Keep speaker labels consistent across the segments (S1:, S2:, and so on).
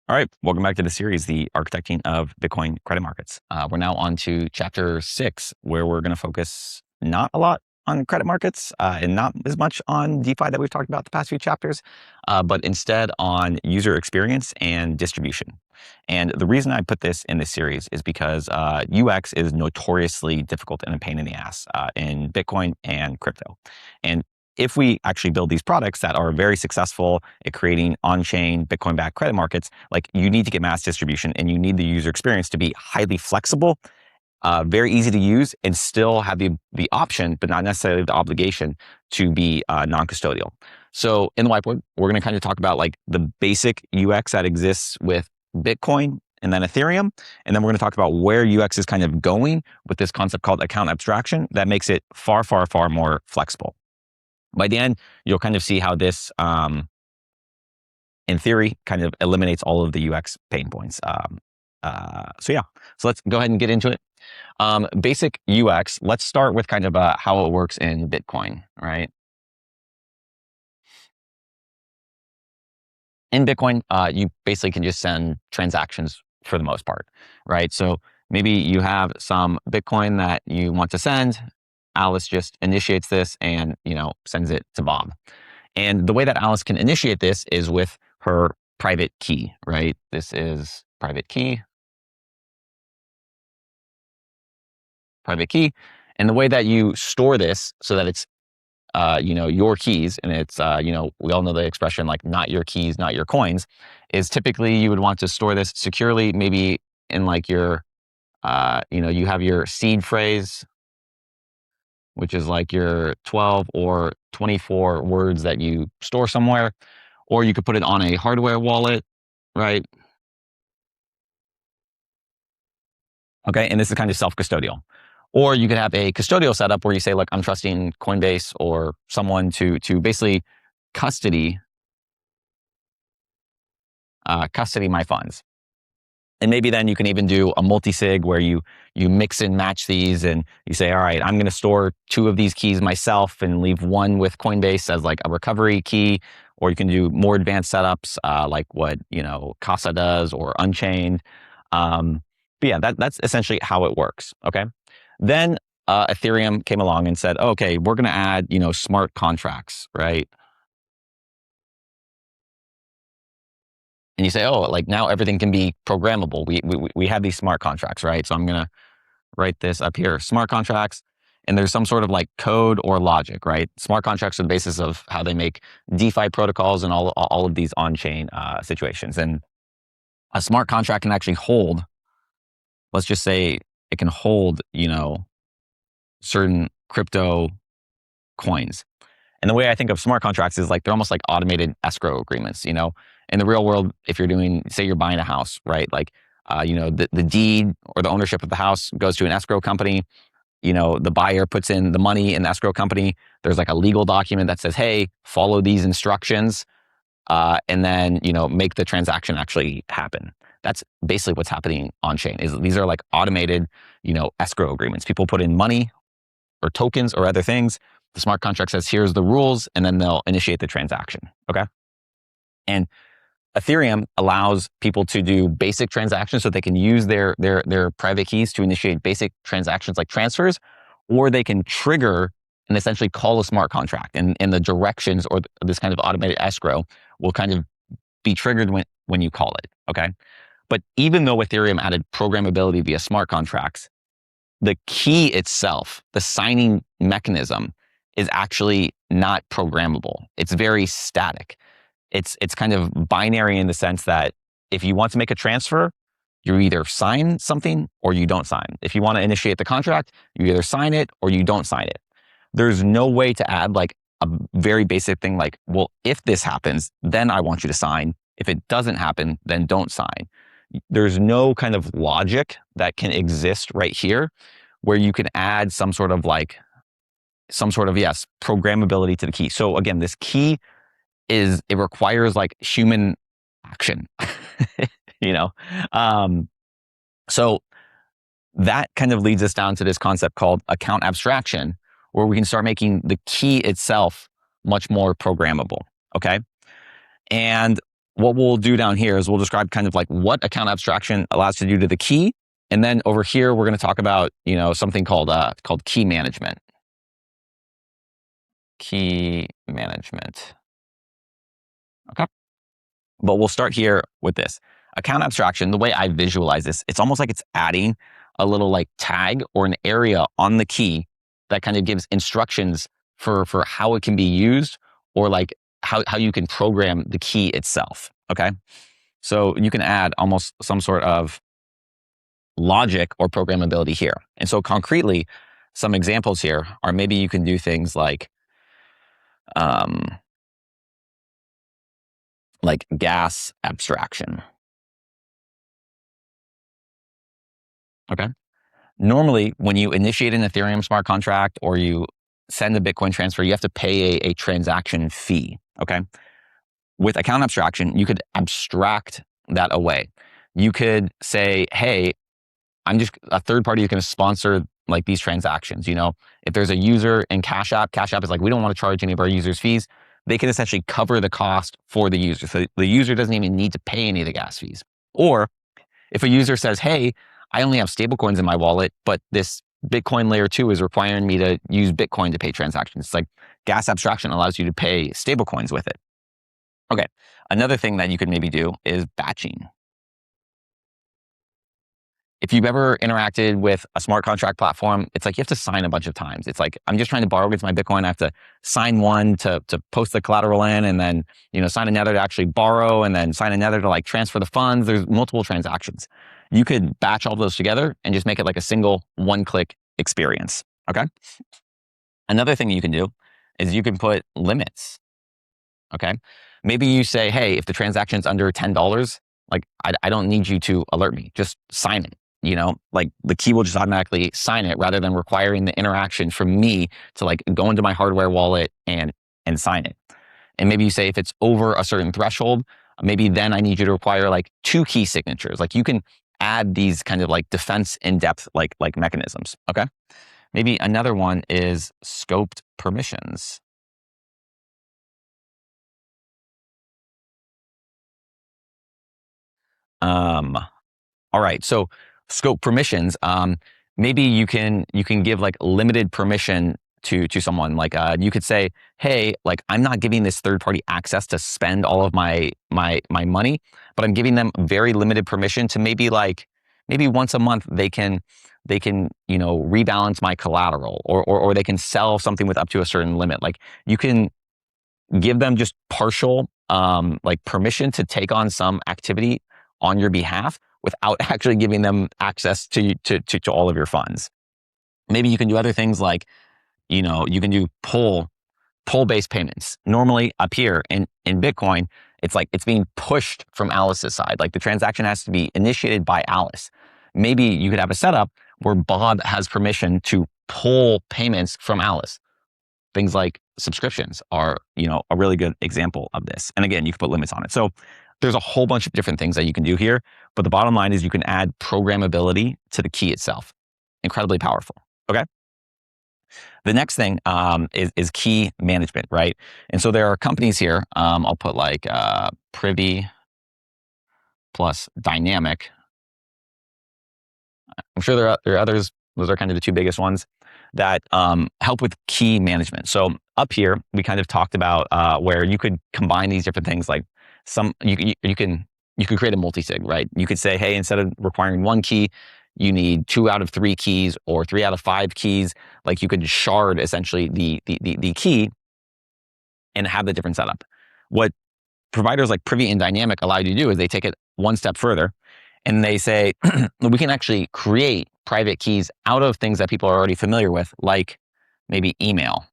S1: All right, welcome back to the series, the architecting of Bitcoin credit markets. We're now on to chapter 6, where we're going to focus not a lot on credit markets and not as much on DeFi that we've talked about the past few chapters, but instead on user experience and distribution. And the reason I put this in this series is because UX is notoriously difficult and a pain in the ass in Bitcoin and crypto. And if we actually build these products that are very successful at creating on-chain Bitcoin-backed credit markets, like you need to get mass distribution and you need the user experience to be highly flexible, very easy to use, and still have the option, but not necessarily the obligation to be non-custodial. So in the whiteboard, we're going to kind of talk about like the basic UX that exists with Bitcoin and then Ethereum. And then we're going to talk about where UX is kind of going with this concept called account abstraction that makes it far, far, far more flexible. By the end, you'll kind of see how this, in theory, kind of eliminates all of the UX pain points. So let's go ahead and get into it. Basic UX, let's start with kind of how it works in Bitcoin, right? In Bitcoin, you basically can just send transactions for the most part, right? So maybe you have some Bitcoin that you want to send. Alice just initiates this and, sends it to Bob. And the way that Alice can initiate this is with her private key, right? This is private key. And the way that you store this so that it's, your keys, and it's, we all know the expression like not your keys, not your coins, is typically you would want to store this securely, maybe in like your, you have your seed phrase, which is like your 12 or 24 words that you store somewhere, or you could put it on a hardware wallet, right? Okay, and this is kind of self-custodial. Or you could have a custodial setup where you say, look, I'm trusting Coinbase or someone to basically custody my funds. And maybe then you can even do a multi-sig where you mix and match these and you say, all right, I'm going to store 2 of these keys myself and leave one with Coinbase as like a recovery key. Or you can do more advanced setups like what, Casa does or Unchained. But yeah, that's essentially how it works. Okay. Then Ethereum came along and said, okay, we're going to add, smart contracts, right? And you say, oh, like now everything can be programmable. We have these smart contracts, right? So I'm going to write this up here, smart contracts. And there's some sort of like code or logic, right? Smart contracts are the basis of how they make DeFi protocols and all of these on-chain situations. And a smart contract can actually hold, let's just say it can hold, certain crypto coins. And the way I think of smart contracts is like they're almost like automated escrow agreements. In the real world, if you're doing, say you're buying a house, right? Like, the deed or the ownership of the house goes to an escrow company. The buyer puts in the money in the escrow company. There's like a legal document that says, hey, follow these instructions. And then, make the transaction actually happen. That's basically what's happening on chain. Is these are like automated, escrow agreements. People put in money or tokens or other things. The smart contract says, here's the rules, and then they'll initiate the transaction. Okay. And Ethereum allows people to do basic transactions so they can use their private keys to initiate basic transactions like transfers, or they can trigger and essentially call a smart contract. And the directions or this kind of automated escrow will kind of be triggered when you call it. Okay. But even though Ethereum added programmability via smart contracts, the key itself, the signing mechanism, is actually not programmable. It's very static. It's kind of binary in the sense that if you want to make a transfer, you either sign something or you don't sign. If you want to initiate the contract, you either sign it or you don't sign it. There's no way to add like a very basic thing like, well, if this happens, then I want you to sign. If it doesn't happen, then don't sign. There's no kind of logic that can exist right here where you can add some sort of, yes, programmability to the key. So again, this key it requires like human action, So that kind of leads us down to this concept called account abstraction, where we can start making the key itself much more programmable. Okay. And what we'll do down here is we'll describe kind of like what account abstraction allows you to do to the key. And then over here, we're going to talk about, something called key management. Key management. Okay. But we'll start here with this. Account abstraction, the way I visualize this, it's almost like it's adding a little like tag or an area on the key that kind of gives instructions for how it can be used, or like how you can program the key itself. Okay. So you can add almost some sort of logic or programmability here. And so concretely, some examples here are maybe you can do things like gas abstraction. Okay. Normally, when you initiate an Ethereum smart contract or you send a Bitcoin transfer, you have to pay a transaction fee. Okay. With account abstraction, you could abstract that away. You could say, hey, I'm just a third party who's going to sponsor like these transactions. If there's a user in Cash App is like, we don't want to charge any of our users fees. They can essentially cover the cost for the user. So the user doesn't even need to pay any of the gas fees. Or if a user says, hey, I only have stablecoins in my wallet, but this Bitcoin layer 2 is requiring me to use Bitcoin to pay transactions. It's like gas abstraction allows you to pay stablecoins with it. Okay. Another thing that you could maybe do is batching. If you've ever interacted with a smart contract platform, it's like you have to sign a bunch of times. It's like, I'm just trying to borrow against my Bitcoin. I have to sign one to post the collateral in, and then, sign another to actually borrow, and then sign another to like transfer the funds. There's multiple transactions. You could batch all those together and just make it like a single one-click experience. Okay. Another thing you can do is you can put limits. Okay. Maybe you say, hey, if the transaction's under $10, like I don't need you to alert me. Just sign it. Like the key will just automatically sign it rather than requiring the interaction from me to like go into my hardware wallet and sign it. And maybe you say if it's over a certain threshold, maybe then I need you to require like 2 key signatures. Like you can add these kind of like defense in depth like mechanisms. Okay. Maybe another one is scoped permissions. All right. So scope permissions. Maybe you can give like limited permission to someone. Like you could say, hey, like I'm not giving this third party access to spend all of my money, but I'm giving them very limited permission to maybe once a month they can rebalance my collateral, or they can sell something with up to a certain limit. Like you can give them just partial like permission to take on some activity on your behalf without actually giving them access to all of your funds. Maybe you can do other things like, you can do pull-based payments. Normally up here in Bitcoin, it's like it's being pushed from Alice's side. Like the transaction has to be initiated by Alice. Maybe you could have a setup where Bob has permission to pull payments from Alice. Things like subscriptions are, a really good example of this. And again, you can put limits on it. So there's a whole bunch of different things that you can do here. But the bottom line is you can add programmability to the key itself. Incredibly powerful. Okay. The next thing is key management, right? And so there are companies here. I'll put like Privy plus Dynamic. I'm sure there are others. Those are kind of the 2 biggest ones that help with key management. So up here, we kind of talked about where you could combine these different things. Like you can create a multi-sig, right? You could say, hey, instead of requiring 1 key, you need 2 out of 3 keys or 3 out of 5 keys. Like you could shard essentially the key and have the different setup. What providers like Privy and Dynamic allow you to do is they take it one step further, and they say, we can actually create private keys out of things that people are already familiar with, like maybe email.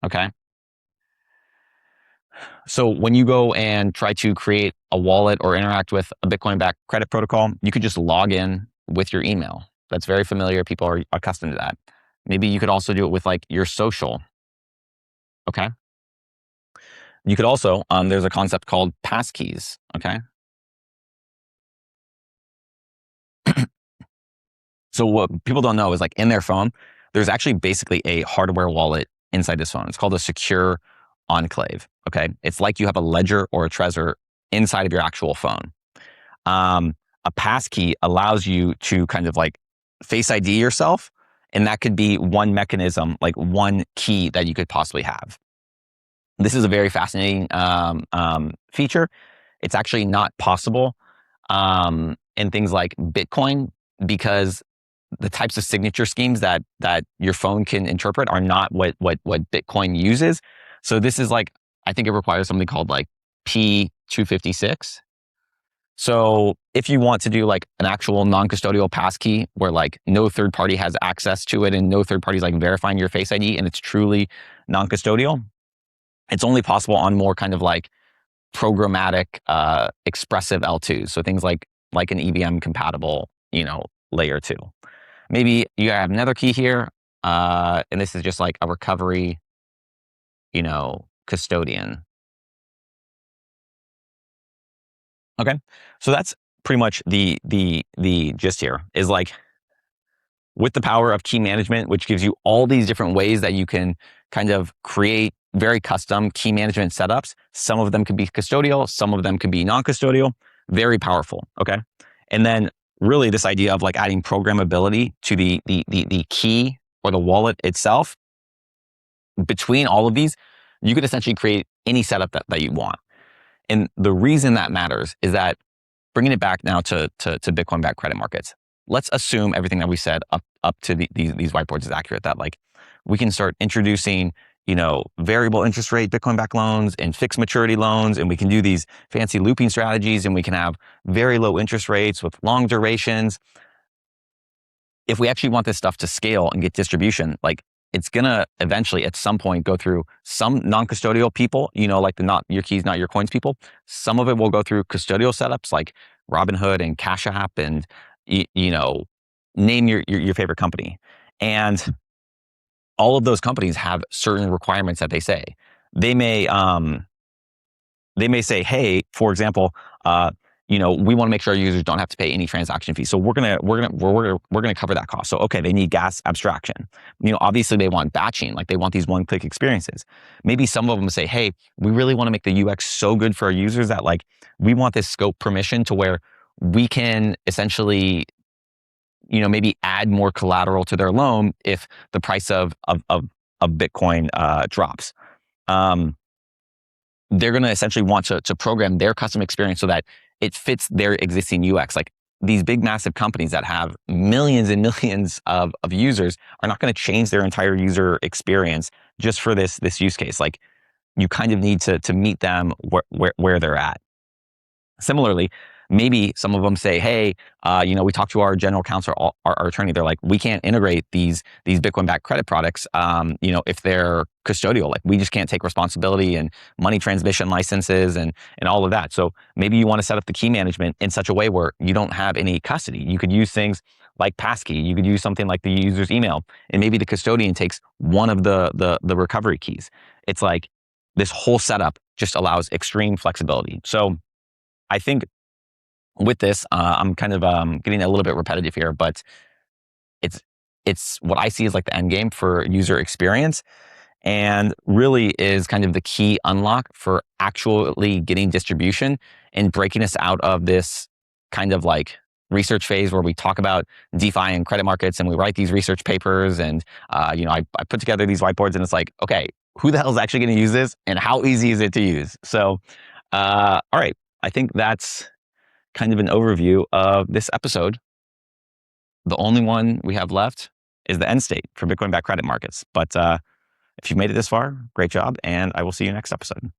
S1: Okay. So when you go and try to create a wallet or interact with a Bitcoin-backed credit protocol, you could just log in with your email. That's very familiar. People are accustomed to that. Maybe you could also do it with like your social. Okay. You could also, there's a concept called passkeys. Okay. So what people don't know is like in their phone, there's actually basically a hardware wallet inside this phone. It's called a secure enclave. Okay. It's like you have a ledger or a Trezor inside of your actual phone. A passkey allows you to kind of like Face ID yourself, and that could be one mechanism, like one key that you could possibly have. This is a very fascinating feature. It's actually not possible in things like Bitcoin, because the types of signature schemes that your phone can interpret are not what Bitcoin uses. So this is like, I think it requires something called like P256. So if you want to do like an actual non-custodial passkey where like no third party has access to it and no third party is like verifying your Face ID and it's truly non-custodial, it's only possible on more kind of like programmatic, expressive L2s. So things like an EVM compatible, layer 2. Maybe you have another key here, and this is just like a recovery, custodian. Okay, so that's pretty much the gist here. Is like, with the power of key management, which gives you all these different ways that you can kind of create very custom key management setups. Some of them could be custodial, some of them could be non-custodial. Very powerful. Okay, and then really this idea of like adding programmability to the key or the wallet itself. Between all of these, you could essentially create any setup that you want. And the reason that matters is that, bringing it back now to Bitcoin-backed credit markets, let's assume everything that we said up to these whiteboards is accurate, that like we can start introducing, variable interest rate Bitcoin-backed loans and fixed maturity loans, and we can do these fancy looping strategies, and we can have very low interest rates with long durations. If we actually want this stuff to scale and get distribution, like, it's gonna eventually at some point go through some non-custodial people, like the not your keys, not your coins people. Some of it will go through custodial setups like Robinhood and Cash App and, name your favorite company. And all of those companies have certain requirements that they say. They may say, hey, for example, we want to make sure our users don't have to pay any transaction fees. So we're gonna cover that cost. So okay, they need gas abstraction. Obviously they want batching, like they want these one-click experiences. Maybe some of them say, hey, we really want to make the UX so good for our users that like we want this scope permission to where we can essentially, maybe add more collateral to their loan if the price of Bitcoin drops. They're going to essentially want to program their custom experience so that it fits their existing UX. Like, these big, massive companies that have millions and millions of users are not going to change their entire user experience just for this use case. Like, you kind of need to meet them where they're at. Similarly, maybe some of them say, hey, we talked to our general counsel, our attorney. They're like, we can't integrate these Bitcoin-backed credit products, if they're custodial. Like, we just can't take responsibility and money transmission licenses and all of that. So maybe you want to set up the key management in such a way where you don't have any custody. You could use things like passkey. You could use something like the user's email, and maybe the custodian takes one of the recovery keys. It's like this whole setup just allows extreme flexibility. So I think with this, I'm kind of getting a little bit repetitive here, but it's what I see as like the end game for user experience, and really is kind of the key unlock for actually getting distribution and breaking us out of this kind of like research phase where we talk about DeFi and credit markets and we write these research papers and I put together these whiteboards, and it's like, okay, who the hell is actually going to use this and how easy is it to use? So, all right. I think that's kind of an overview of this episode. The only one we have left is the end state for Bitcoin-backed credit markets. But if you've made it this far, great job, and I will see you next episode.